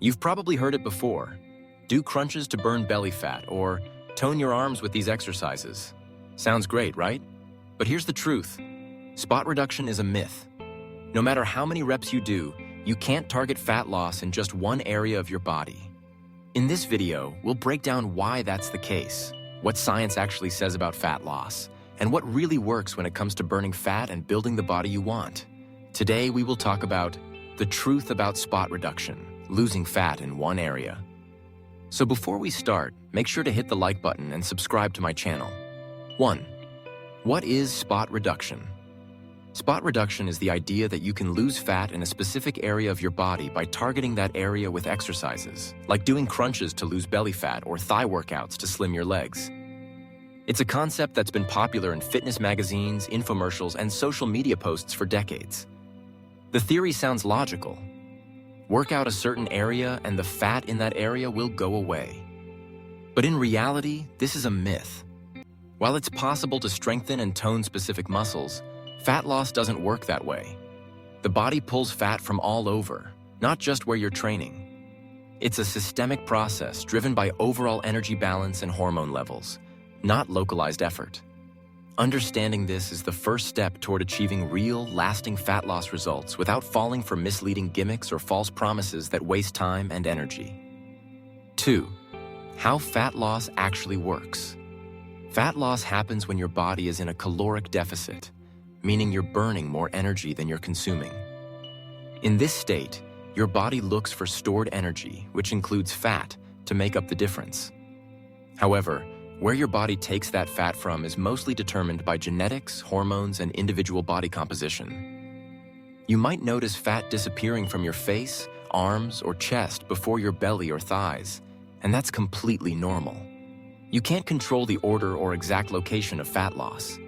You've probably heard it before. Do crunches to burn belly fat, or tone your arms with these exercises. Sounds great, right? But here's the truth. Spot reduction is a myth. No matter how many reps you do, you can't target fat loss in just one area of your body. In this video, we'll break down why that's the case, what science actually says about fat loss, and what really works when it comes to burning fat and building the body you want. Today, we will talk about the truth about spot reduction, losing fat in one area. So before we start, make sure to hit the like button and subscribe to my channel. 1. What is spot reduction? Spot reduction is the idea that you can lose fat in a specific area of your body by targeting that area with exercises, like doing crunches to lose belly fat or thigh workouts to slim your legs. It's a concept that's been popular in fitness magazines, infomercials, and social media posts for decades. The theory sounds logical. Work out a certain area and the fat in that area will go away. But in reality, this is a myth. While it's possible to strengthen and tone specific muscles, fat loss doesn't work that way. The body pulls fat from all over, not just where you're training. It's a systemic process driven by overall energy balance and hormone levels, not localized effort. Understanding this is the first step toward achieving real, lasting fat loss results without falling for misleading gimmicks or false promises that waste time and energy. 2. How fat loss actually works. Fat loss happens when your body is in a caloric deficit, meaning you're burning more energy than you're consuming. In this state, your body looks for stored energy, which includes fat, to make up the difference. However, where your body takes that fat from is mostly determined by genetics, hormones, and individual body composition. You might notice fat disappearing from your face, arms, or chest before your belly or thighs, and that's completely normal. You can't control the order or exact location of fat loss.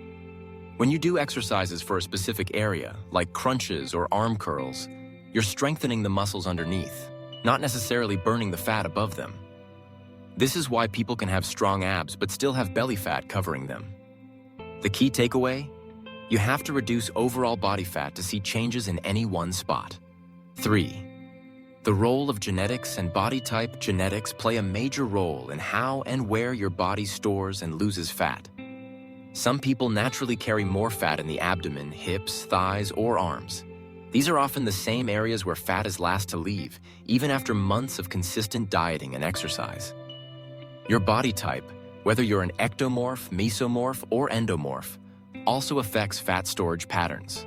When you do exercises for a specific area, like crunches or arm curls, you're strengthening the muscles underneath, not necessarily burning the fat above them. This is why people can have strong abs but still have belly fat covering them. The key takeaway? You have to reduce overall body fat to see changes in any one spot. 3. The role of genetics and body type genetics play a major role in how and where your body stores and loses fat. Some people naturally carry more fat in the abdomen, hips, thighs, or arms. These are often the same areas where fat is last to leave, even after months of consistent dieting and exercise. Your body type, whether you're an ectomorph, mesomorph, or endomorph, also affects fat storage patterns.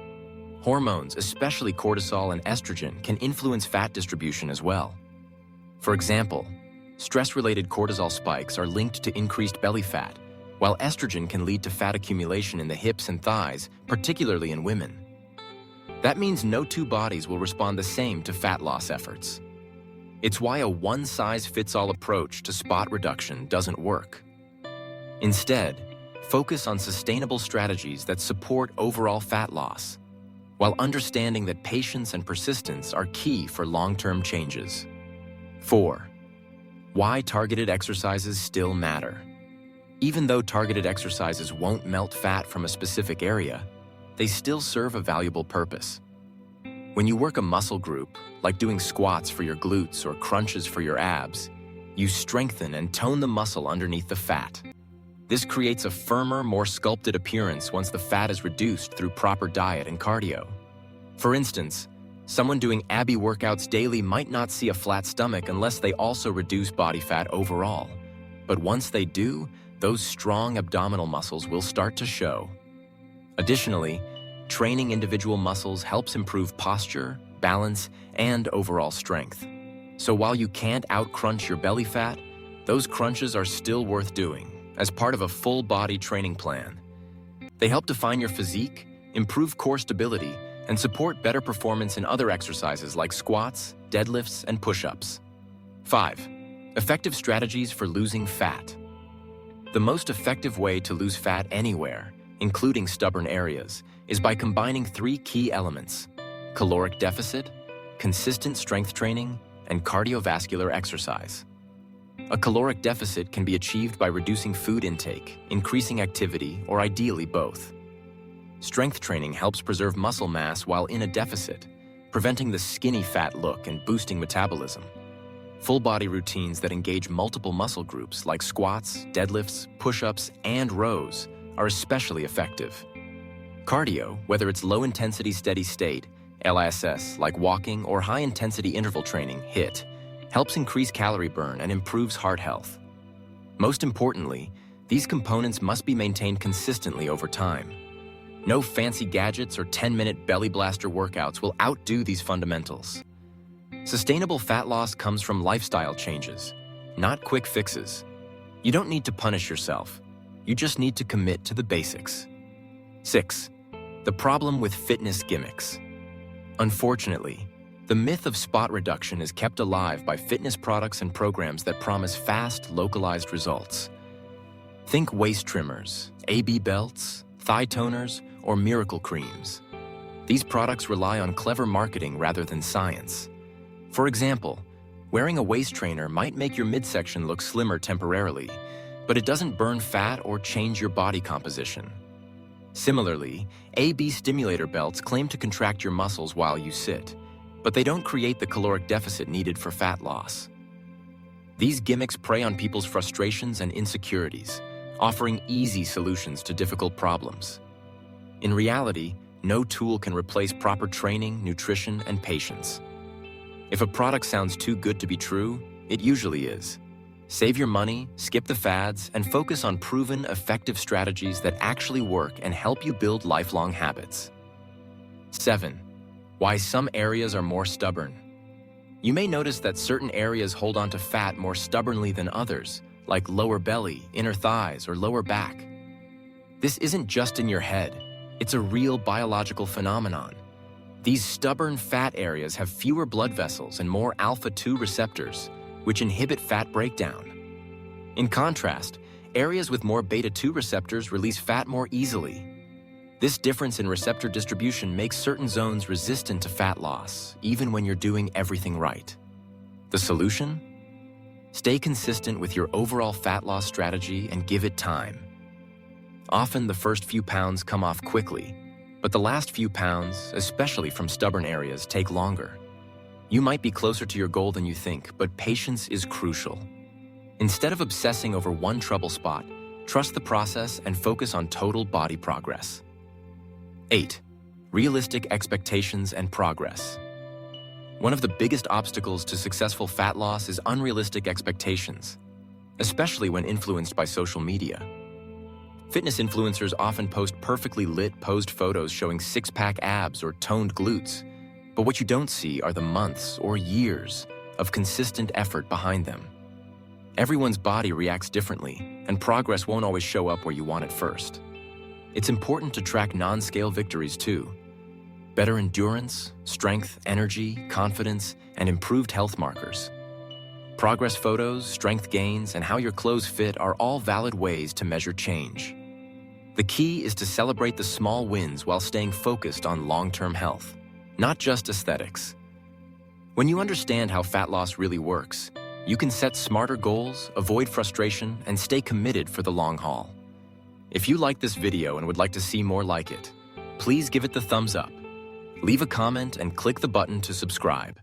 Hormones, especially cortisol and estrogen, can influence fat distribution as well. For example, stress-related cortisol spikes are linked to increased belly fat, while estrogen can lead to fat accumulation in the hips and thighs, particularly in women. That means no two bodies will respond the same to fat loss efforts. It's why a one-size-fits-all approach to spot reduction doesn't work. Instead, focus on sustainable strategies that support overall fat loss, while understanding that patience and persistence are key for long-term changes. 4. Why targeted exercises still matter. Even though targeted exercises won't melt fat from a specific area, they still serve a valuable purpose. When you work a muscle group, like doing squats for your glutes or crunches for your abs, you strengthen and tone the muscle underneath the fat. This creates a firmer, more sculpted appearance once the fat is reduced through proper diet and cardio. For instance, someone doing abby workouts daily might not see a flat stomach unless they also reduce body fat overall. But once they do, those strong abdominal muscles will start to show. Additionally, training individual muscles helps improve posture, balance, and overall strength. So while you can't out-crunch your belly fat, those crunches are still worth doing as part of a full-body training plan. They help define your physique, improve core stability, and support better performance in other exercises like squats, deadlifts, and push-ups. 5. Effective strategies for losing fat. The most effective way to lose fat anywhere, including stubborn areas, is by combining 3 key elements: caloric deficit, consistent strength training, and cardiovascular exercise. A caloric deficit can be achieved by reducing food intake, increasing activity, or ideally both. Strength training helps preserve muscle mass while in a deficit, preventing the skinny fat look and boosting metabolism. Full body routines that engage multiple muscle groups like squats, deadlifts, push-ups, and rows are especially effective. Cardio, whether it's low-intensity steady state, LISS, like walking, or high-intensity interval training, HIIT, helps increase calorie burn and improves heart health. Most importantly, these components must be maintained consistently over time. No fancy gadgets or 10-minute belly blaster workouts will outdo these fundamentals. Sustainable fat loss comes from lifestyle changes, not quick fixes. You don't need to punish yourself. You just need to commit to the basics. 6. The problem with fitness gimmicks. Unfortunately, the myth of spot reduction is kept alive by fitness products and programs that promise fast, localized results. Think waist trimmers, AB belts, thigh toners, or miracle creams. These products rely on clever marketing rather than science. For example, wearing a waist trainer might make your midsection look slimmer temporarily, but it doesn't burn fat or change your body composition. Similarly, AB stimulator belts claim to contract your muscles while you sit, but they don't create the caloric deficit needed for fat loss. These gimmicks prey on people's frustrations and insecurities, offering easy solutions to difficult problems. In reality, no tool can replace proper training, nutrition, and patience. If a product sounds too good to be true, it usually is. Save your money, skip the fads, and focus on proven, effective strategies that actually work and help you build lifelong habits. 7. Why some areas are more stubborn. You may notice that certain areas hold on to fat more stubbornly than others, like lower belly, inner thighs, or lower back. This isn't just in your head. It's a real biological phenomenon. These stubborn fat areas have fewer blood vessels and more alpha-2 receptors, which inhibit fat breakdown. In contrast, areas with more beta-2 receptors release fat more easily. This difference in receptor distribution makes certain zones resistant to fat loss, even when you're doing everything right. The solution? Stay consistent with your overall fat loss strategy and give it time. Often the first few pounds come off quickly, but the last few pounds, especially from stubborn areas, take longer. You might be closer to your goal than you think, but patience is crucial. Instead of obsessing over one trouble spot, trust the process and focus on total body progress. 8. Realistic expectations and progress. One of the biggest obstacles to successful fat loss is unrealistic expectations, especially when influenced by social media. Fitness influencers often post perfectly lit posed photos showing six-pack abs or toned glutes, but what you don't see are the months or years of consistent effort behind them. Everyone's body reacts differently, and progress won't always show up where you want it first. It's important to track non-scale victories too. Better endurance, strength, energy, confidence, and improved health markers. Progress photos, strength gains, and how your clothes fit are all valid ways to measure change. The key is to celebrate the small wins while staying focused on long-term health, not just aesthetics. When you understand how fat loss really works, you can set smarter goals, avoid frustration, and stay committed for the long haul. If you like this video and would like to see more like it, please give it the thumbs up. Leave a comment and click the button to subscribe.